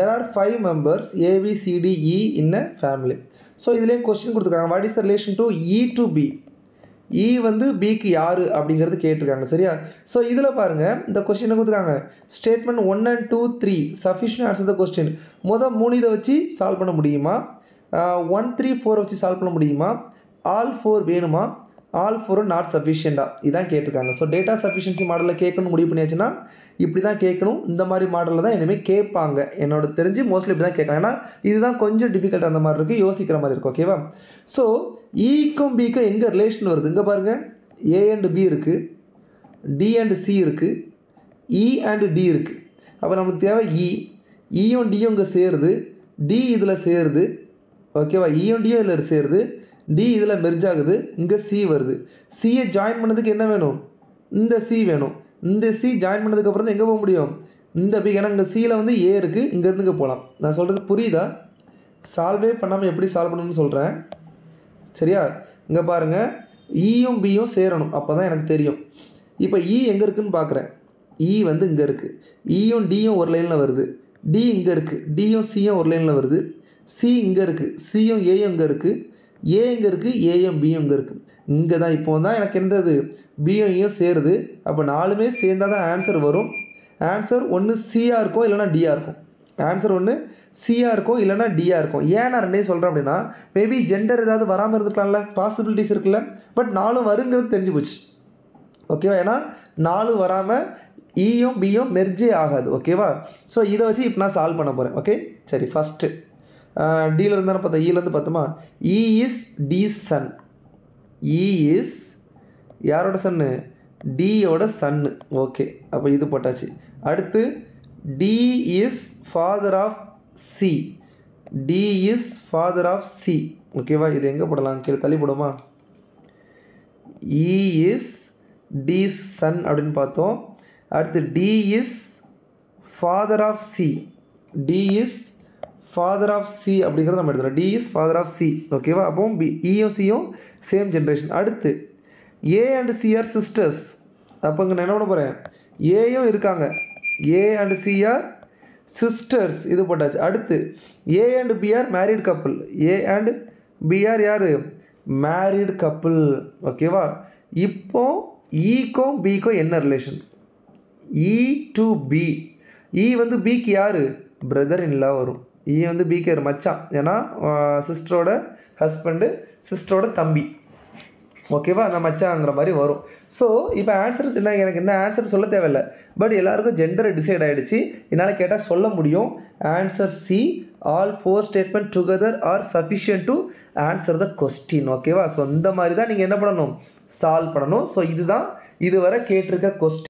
There are 5 members A, B, C, D, E in a family. So இதுலேயும் question கொடுத்துருக்காங்க. What is the relation to E to B? E வந்து பிக்கு யார் அப்படிங்கிறது கேட்டிருக்காங்க. சரியா? ஸோ இதில் பாருங்கள், இந்த கொஸ்டின் கொடுத்துருக்காங்க. Statement 1 and 2, 3 sufficient answer the question. மொதல் 3 இதை வச்சு சால்வ் பண்ண முடியுமா? 1, 3, 4 வச்சு சால்வ் பண்ண முடியுமா? ஆல் 4 வேணுமா? ஆல் 4 நாட் சஃபிஷியண்டாக இதான் கேட்டிருக்காங்க. ஸோ டேட்டா சஃபிஷியன்சி மாடலில் கேட்கணும் முடிவு பண்ணியாச்சுன்னா இப்படி தான் கேட்கணும். இந்த மாதிரி மாடலில் தான் இனிமேல் கேட்பாங்க. என்னோட தெரிஞ்சு மோஸ்ட்லி இப்படி தான் கேட்காங்க. ஏன்னா இதுதான் கொஞ்சம் டிஃபிகல்ட் அந்த மாதிரி இருக்குது, யோசிக்கிற மாதிரி இருக்கும். ஓகேவா? ஸோ ஈக்கும் பிக்கும் எங்கே ரிலேஷன் வருது? இங்கே பாருங்கள், ஏ அண்ட் பி இருக்குது, டி அண்ட் சி இருக்குது, இ அண்ட் டி இருக்குது. அப்போ நமக்கு தேவை இ. இயும் டியும் இங்கே சேருது, டி இதில் சேருது. ஓகேவா? இயும் டியும் இதில் சேருது, டி இதில் மெர்ஜ் ஆகுது, இங்கே சி வருது. சியை ஜாயின் பண்ணதுக்கு என்ன வேணும்? இந்த சி வேணும். இந்த சி ஜாயின் பண்ணதுக்கப்புறம் தான் எங்கே போக முடியும்? இந்த பி. ஏன்னா இங்கே சியில் வந்து ஏ இருக்குது, இங்கேருந்து இங்கே போகலாம். நான் சொல்கிறது புரியுதா? சால்வே பண்ணாமல் எப்படி சால்வ் பண்ணணும்னு சொல்கிறேன். சரியா? இங்கே பாருங்கள், இயும் பியும் சேரணும், அப்போ தான் எனக்கு தெரியும். இப்போ இ எங்கே இருக்குதுன்னு பார்க்குறேன். இ வந்து இங்கே இருக்குது. இயும் டியும் ஒரு லைனில் வருது, டி இங்கே இருக்குது, டியும் சியும் ஒரு லைனில் வருது, சி இங்கே இருக்குது, சியும் ஏயும் இங்கே இருக்குது, ஏ இங்கே இருக்குது, ஏயும் பியும் இங்கே இருக்குது. இங்கே தான் இப்போ தான் எனக்கு என்னது பியும் ஈயும் சேருது. அப்போ 4மே சேர்ந்தால் தான் ஆன்சர் வரும். ஆன்சர் ஒன்று சியாக இருக்கும், இல்லைனா டியாக இருக்கும். ஆன்சர் ஒன்று சியாக இருக்கும், இல்லைனா டியாக இருக்கும். ஏன் நான் ரெண்டையும் சொல்கிறேன் அப்படின்னா, மேபி ஜெண்டர் ஏதாவது வராமல் இருந்துக்கலாம்ல, பாசிபிலிட்டிஸ் இருக்குல்ல. பட் 4 வருங்கிறது தெரிஞ்சு போச்சு. ஓகேவா? ஏன்னா 4 வராமல் ஈயும் பியும் மெர்ஜே ஆகாது. ஓகேவா? ஸோ இதை வச்சு இப்போ நான் சால்வ் பண்ண போகிறேன். ஓகே, சரி. ஃபஸ்ட்டு டியில் இருந்தாலும் பார்த்தா, ஈலேருந்து பார்த்தோமா, E is D son. E is யாரோட சன்னு? டியோட சன்னு. ஓகே, அப்போ இது போட்டாச்சு. அடுத்து D is father of C. D is father of C. ஓகேவா? இது எங்கே போடலாம்? கீழே தள்ளி போடுமா? இ இஸ் டி சன் அப்படின்னு பார்த்தோம். அடுத்து D is father of C. D is father of C அப்படிங்கிறத நம்ம எடுத்துக்கலாம். D is father of C. ஓகேவா? அப்போ இயும் சியும் சேம் ஜென்ரேஷன். அடுத்து A and C are sisters. அப்போ இங்கே நான் என்ன பண்ண போகிறேன்? ஏயும் இருக்காங்க, A and C are sisters. இது போட்டாச்சு. அடுத்து A and B are married couple. A and B are யார்? Married couple. ஓகேவா? இப்போ ஈக்கும் பிக்கும் என்ன relation? E to B. E வந்து பிக்கு யார்? பிரதர் இன்லா வரும். இ வந்து பிக்கு யார்? மச்சான். ஏன்னா சிஸ்டரோட ஹஸ்பண்டு, சிஸ்டரோட தம்பி. ஓகேவா? அந்த மச்சாங்கிற மாதிரி வரும். ஸோ இப்போ ஆன்சர்ஸ் என்ன, எனக்கு என்ன ஆன்சர் சொல்ல தேவையில்லை. பட் எல்லாருக்கும் ஜெண்டர் டிசைட் ஆகிடுச்சு. என்னால் கேட்டால் சொல்ல முடியும். Answer C. All 4 statement together R sufficient to answer the question. ஓகேவா? ஸோ இந்த மாதிரி தான் நீங்கள் என்ன பண்ணணும்? சால்வ் பண்ணணும். ஸோ இதுதான் இதுவரை கேட்டிருக்க கொஸ்டின்.